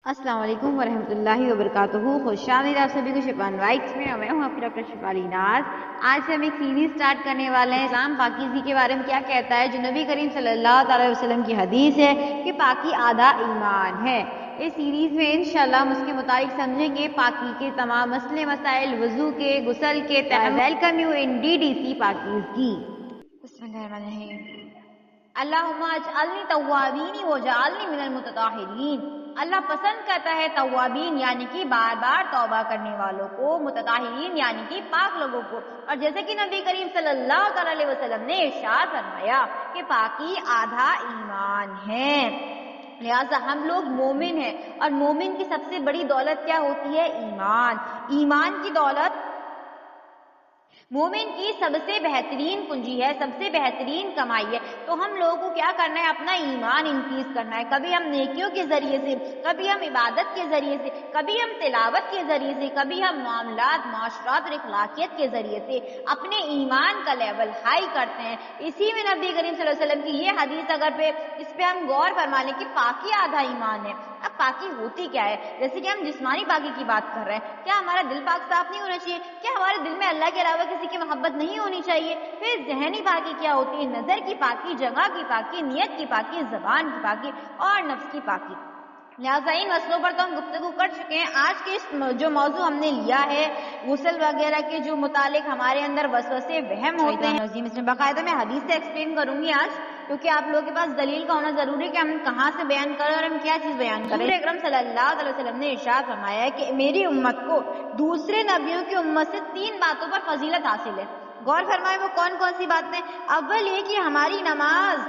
السلام علیکم ورحمۃ اللہ وبرکاتہ. خوش آمدید آپ سبھی کو شفا وائٹس میں. میں ہوں آپ کی ڈاکٹر شفالی ناز. آج سے ہم ایک سیریز سٹارٹ کرنے والے ہیں. اسلام پاکیزگی کے بارے میں کیا کہتا ہے. جو نبی کریم صلی اللہ علیہ وسلم کی حدیث ہے کہ پاکی آدھا ایمان ہے. اس سیریز میں انشاءاللہ ہم اس کے مطابق سمجھیں گے پاکی کے تمام مسئلے مسائل, وضو کے, غسل کے. ویلکم یو ان DDC پاکیزگی. بسم اللہ الرحمن الرحیم. اللہم اجعلنی توابین وجعلنی من المتطہرین. اللہ پسند کرتا ہے توابین یعنی کہ بار بار توبہ کرنے والوں کو, متطہرین یعنی کہ پاک لوگوں کو. اور جیسے کہ نبی کریم صلی اللہ علیہ وسلم نے ارشاد فرمایا کہ پاکی آدھا ایمان ہے. لہٰذا ہم لوگ مومن ہیں, اور مومن کی سب سے بڑی دولت کیا ہوتی ہے؟ ایمان. ایمان کی دولت مومن کی سب سے بہترین کنجی ہے, سب سے بہترین کمائی ہے. تو ہم لوگوں کو کیا کرنا ہے؟ اپنا ایمان انکریز کرنا ہے. کبھی ہم نیکیوں کے ذریعے سے, کبھی ہم عبادت کے ذریعے سے, کبھی ہم تلاوت کے ذریعے سے, کبھی ہم معاملات, معاشرات اور اخلاقیت کے ذریعے سے اپنے ایمان کا لیول ہائی کرتے ہیں. اسی میں نبی کریم صلی اللہ علیہ وسلم کی یہ حدیث اس پہ ہم غور فرما لیں کہ پاکی آدھا ایمان ہے. اب پاکی ہوتی کیا ہے؟ جیسے کہ ہم جسمانی پاکی کی بات کر رہے ہیں, کیا ہمارا دل پاک صاف نہیں ہونا چاہیے؟ کیا ہمارے دل میں اللہ کے علاوہ کسی کی محبت نہیں ہونی چاہیے؟ پھر ذہنی پاکی کیا ہوتی ہے؟ نظر کی پاکی, جگہ کی پاکی, نیت کی پاکی, زبان کی پاکی اور نفس کی پاکی. لہٰذا ان مسئلوں پر تو ہم گفتگو کر چکے ہیں. آج کے جو موضوع ہم نے لیا ہے غسل وغیرہ کے جو متعلق ہمارے اندر وسوسے وہم ہوتے ہیں, اس میں باقاعدہ میں حدیث سے ایکسپلین کروں گی آج, کیونکہ آپ لوگوں کے پاس دلیل کا ہونا ضروری ہے کہ ہم کہاں سے بیان کریں اور ہم کیا چیز بیان کریں. حضور اکرم صلی اللہ علیہ وسلم نے ارشاد فرمایا ہے کہ میری امت کو دوسرے نبیوں کی امت سے 3 باتوں پر فضیلت حاصل ہے. غور فرمائے وہ کون کون سی باتیں؟ اول یہ کہ ہماری نماز,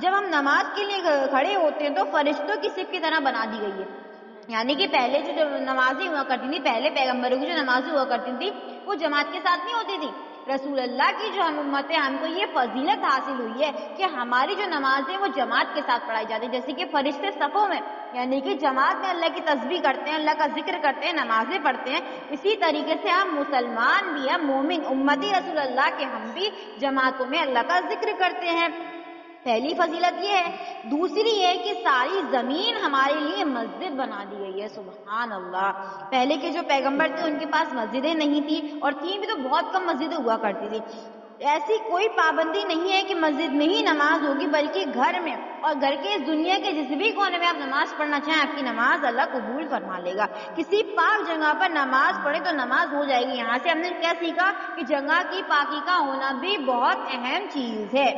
جب ہم نماز کے لیے کھڑے ہوتے ہیں تو فرشتوں کی صف کی طرح بنا دی گئی ہے. یعنی کہ پہلے جو نمازیں ہوا کرتی تھی, پہلے پیغمبروں کی جو نمازیں ہوا کرتی تھی وہ جماعت کے ساتھ نہیں ہوتی تھی. رسول اللہ کی جو ہم امت ہے, ہم کو یہ فضیلت حاصل ہوئی ہے کہ ہماری جو نمازیں وہ جماعت کے ساتھ پڑھائی جاتی ہیں. جیسے کہ فرشتے صفوں میں, یعنی کہ جماعت میں اللہ کی تسبیح کرتے ہیں, اللہ کا ذکر کرتے ہیں, نمازیں پڑھتے ہیں. اسی طریقے سے ہم مسلمان بھی, ہم مومن امتی رسول اللہ کے, ہم بھی جماعتوں میں اللہ کا ذکر کرتے ہیں. پہلی فضیلت یہ ہے. دوسری یہ کہ ساری زمین ہمارے لیے مسجد بنا دی گئی ہے. سبحان اللہ. پہلے کے جو پیغمبر تھے ان کے پاس مسجدیں نہیں تھی, اور تھیں بھی تو بہت کم مسجدیں ہوا کرتی تھی. ایسی کوئی پابندی نہیں ہے کہ مسجد میں ہی نماز ہوگی, بلکہ گھر میں اور گھر کے دنیا کے جس بھی کونے میں آپ نماز پڑھنا چاہیں آپ کی نماز اللہ قبول فرما لے گا. کسی پاک جگہ پر نماز پڑھے تو نماز ہو جائے گی. یہاں سے ہم نے کیا سیکھا کہ جگہ کی پاکی کا ہونا بھی بہت اہم چیز ہے.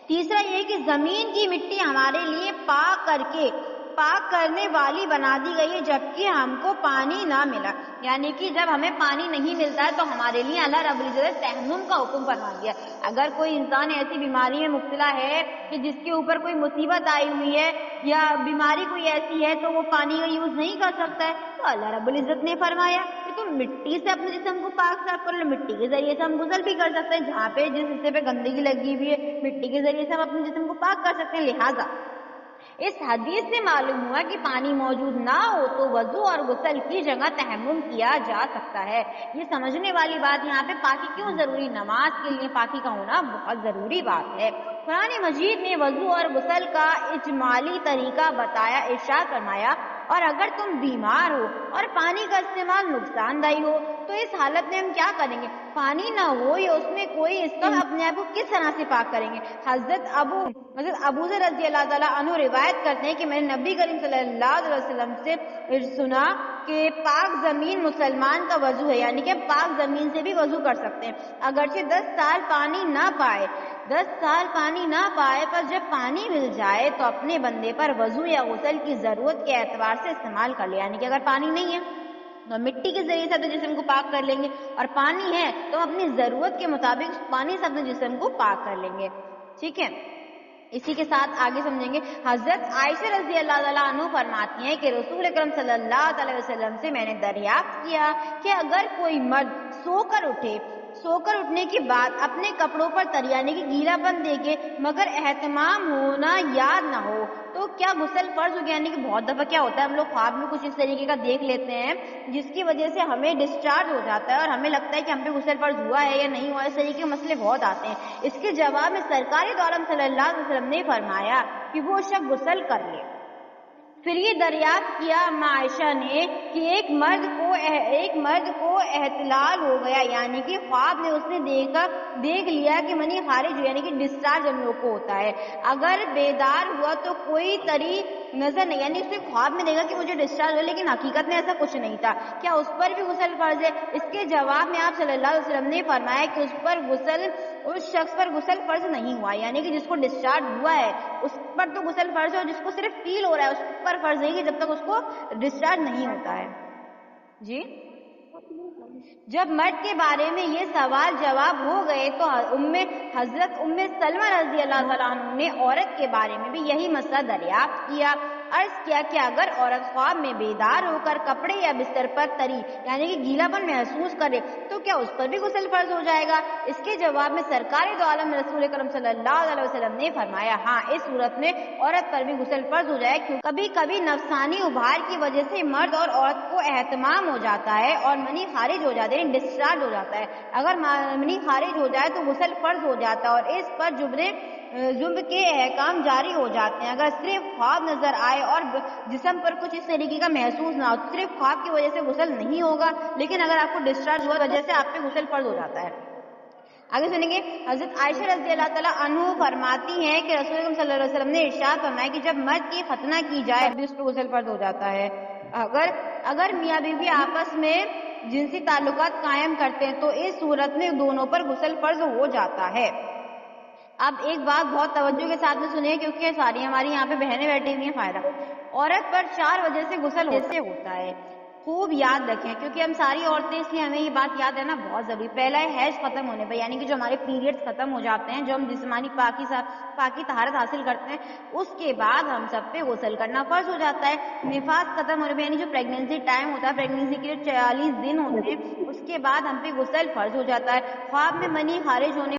تیسرا یہ کہ زمین کی مٹی ہمارے لیے پاک کرنے والی بنا دی گئی ہے, جبکہ ہم کو پانی نہ ملا. یعنی کہ جب ہمیں پانی نہیں ملتا ہے تو ہمارے لیے اللہ رب العزت تیمم کا حکم فرما دیا. اگر کوئی انسان ایسی بیماری میں مبتلا ہے کہ جس کے اوپر کوئی مصیبت آئی ہوئی ہے, یا بیماری کوئی ایسی ہے تو وہ پانی کا یوز نہیں کر سکتا ہے, تو اللہ رب العزت نے فرمایا کہ تم مٹی سے اپنے جسم کو پاک صاف کر لو. مٹی کے ذریعے سے ہم غسل بھی کر سکتے ہیں, جہاں پہ جس حصے پہ گندگی لگی ہوئی ہے مٹی کے ذریعے سے ہم اپنے جسم کو پاک کر سکتے ہیں. لہٰذا اس حدیث سے معلوم ہوا کہ پانی موجود نہ ہو تو وضو اور غسل کی جگہ تیمم کیا جا سکتا ہے. یہ سمجھنے والی بات یہاں پہ پاکی کیوں ضروری, نماز کے لیے پاکی کا ہونا بہت ضروری بات ہے. قرآن مجید نے وضو اور غسل کا اجمالی طریقہ بتایا, ارشاد فرمایا اور اگر تم بیمار ہو اور پانی کا استعمال نقصان دہ ہو تو اس حالت میں ہم کیا کریں گے؟ پانی نہ ہو یا اس میں کوئی اپنے آپ کو کس طرح سے پاک کریں گے؟ حضرت ابو ذر رضی اللہ تعالیٰ عنہ روایت کرتے ہیں کہ میں نے نبی کریم صلی اللہ علیہ وسلم سے سنا کہ پاک زمین مسلمان کا وضو ہے, یعنی کہ پاک زمین سے بھی وضو کر سکتے ہیں. اگرچہ 10 سال پانی نہ پائے پر جب پانی مل جائے تو اپنے بندے پر وضو یا غسل کی ضرورت کے اعتبار سے استعمال کر لے. یعنی کہ اگر پانی نہیں ہے تو مٹی کے ذریعے سے اپنے جسم کو پاک کر لیں گے, اور پانی ہے تو اپنی ضرورت کے مطابق پانی سے اپنے جسم کو پاک کر لیں گے. ٹھیک ہے, اسی کے ساتھ آگے سمجھیں گے. حضرت عائشہ رضی اللہ تعالیٰ عنہ فرماتی ہیں کہ رسول اکرم صلی اللہ علیہ وسلم سے میں نے دریافت کیا کہ اگر کوئی مرد سو کر اٹھنے کے بعد اپنے کپڑوں پر تر یعنی کہ گیلا پن دیکھے مگر اہتمام ہونا یاد نہ ہو تو کیا غسل فرض ہو گیا؟ یعنی کہ بہت دفعہ کیا ہوتا ہے ہم لوگ خواب میں کچھ اس طریقے کا دیکھ لیتے ہیں جس کی وجہ سے ہمیں ڈسچارج ہو جاتا ہے اور ہمیں لگتا ہے کہ ہم پہ غسل فرض ہوا ہے یا نہیں ہوا. اس طریقے کے مسئلے بہت آتے ہیں. اس کے جواب میں سرکار دو عالم صلی اللہ علیہ وسلم نے فرمایا کہ وہ شخص غسل کر لے. پھر یہ دریافت کیا عائشہ نے کہ ایک مرد کو احتلال ہو گیا، یعنی کہ خواب میں اس نے دیکھ لیا کہ منی خارج ہو، یعنی کہ ڈسچارج ہم لوگ کو ہوتا ہے۔ اگر بیدار ہوا تو کوئی طری نظر نہیں، یعنی اس نے خواب میں دیکھا کہ مجھے ڈسچارج ہوا، لیکن حقیقت میں ایسا کچھ نہیں تھا، کیا اس پر بھی غسل فرض ہے؟ اس کے جواب میں آپ صلی اللہ علیہ وسلم نے فرمایا کہ اس شخص پر غسل فرض نہیں ہوا، یعنی کہ جس کو ڈسچارج ہوا ہے اس پر تو غسل فرض ہے، اور جس کو صرف فیل ہو رہا ہے اس پر فرض نہیں، جب تک اس کو ڈسچارج نہیں ہوتا ہے۔ جی، جب مرد کے بارے میں یہ سوال جواب ہو گئے تو حضرت ام سلمہ رضی اللہ تعالیٰ عنہ نے عورت کے بارے میں بھی یہی مسئلہ دریافت کیا، عرض کیا کہ اگر عورت خواب میں بیدار ہو کر کپڑے یا بستر پر تری یعنی کہ گیلا پن محسوس کرے تو کیا اس پر بھی غسل فرض ہو جائے گا؟ اس کے جواب میں سرکار دو عالم رسول کرم صلی اللہ علیہ وسلم نے فرمایا ہاں، اس صورت میں عورت پر بھی غسل فرض ہو جائے، کیونکہ کبھی کبھی نفسانی ابھار کی وجہ سے مرد اور عورت کو اہتمام ہو جاتا ہے اور منی خارج ہو جاتے ہیں، ڈسچارج ہو جاتا ہے۔ اگر منی خارج ہو جائے تو غسل فرض ہو جاتا ہے اور اس پر جنب کے احکام جاری ہو جاتے ہیں۔ اگر صرف خواب نظر آئے اور جسم پر کچھ اس طریقے کا محسوس نہ ہو تو صرف خواب کی وجہ سے غسل نہیں ہوگا، لیکن اگر آپ کو ڈسچارج ہوا وجہ سے آپ پہ غسل فرض ہو جاتا ہے۔ آگے سنیں گے، حضرت عائشہ رضی اللہ تعالیٰ عنہ فرماتی ہیں کہ رسول اللہ صلی اللہ علیہ وسلم نے ارشاد فرمایا کہ جب مرد کی ختنہ کی جائے تو اس پر غسل فرض ہو جاتا ہے۔ اگر میاں بیوی آپس میں جنسی تعلقات قائم کرتے ہیں تو اس صورت میں دونوں پر غسل فرض ہو جاتا ہے۔ اب ایک بات بہت توجہ کے ساتھ میں سنیے، کیونکہ ساری ہماری یہاں پہ بہنیں بیٹھی ہوئی ہیں، فائدہ۔ عورت پر 4 وجہ سے غسل ہوتا ہے، خوب یاد رکھیں، کیونکہ ہم ساری عورتیں اس لیے ہمیں یہ بات یاد رہنا بہت ضروری۔ پہلا ہے حیض ختم ہونے پر، یعنی کہ جو ہمارے پیریڈز ختم ہو جاتے ہیں، جو ہم جسمانی پاکی طہارت حاصل کرتے ہیں، اس کے بعد ہم سب پہ غسل کرنا فرض ہو جاتا ہے۔ نفاس ختم ہونے پر، یعنی جو پریگنینسی ٹائم ہوتا ہے، پریگنینسی کے جو 44 دن ہوتے ہیں، اس کے بعد ہم پہ غسل فرض ہو جاتا ہے۔ خواب میں منی خارج ہونے